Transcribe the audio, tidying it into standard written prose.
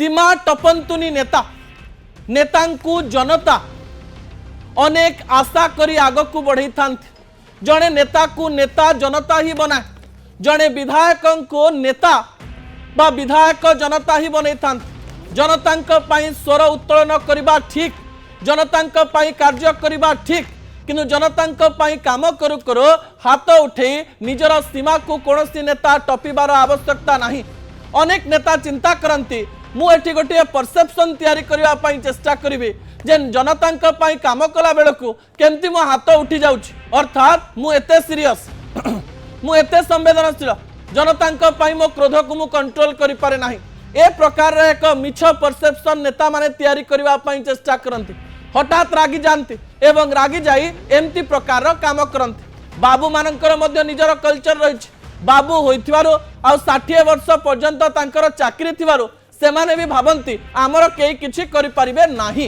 सीमा टपंतुनी नेता नेतांकु जनता अनेक आशा करी आग को बढ़ई था। जड़े नेता को नेता जनता ही बनाए, जड़े विधायक को नेता बा विधायक जनता ही बनई था। जनता स्वर उत्तोलन करने ठीक, जनता कार्य करने ठीक, किंतु जनता काम करू करू हाथ उठे निजर सीमा को कौन नेता टपिबार आवश्यकता नहीं। अनेक नेता चिंता करती मुझे गोटे परसेप्शन तैयारी करने चेष्टा करी जे जनता काम कला बेलू केमती मो हाथ उठी जाऊँ, अर्थात मुझे सीरीयस मुझे संवेदनशील जनता मो क्रोध को मु कंट्रोल करि पारे नाही। ए प्रकार एक मिछ परसेप्शन नेता माने तैयारी करने चेष्टा करती, हठात रागी जाती एवं रागी जाई एमती प्रकार काम करती। बाबू मानकर मध्य निजर कल्चर रही, बाबू होइथिबारो आ 60 वर्ष पर्यंत तांकर चाकरी थिबारो सेमाने भी भाबंती आमर केही किछि करि परिबे नाही।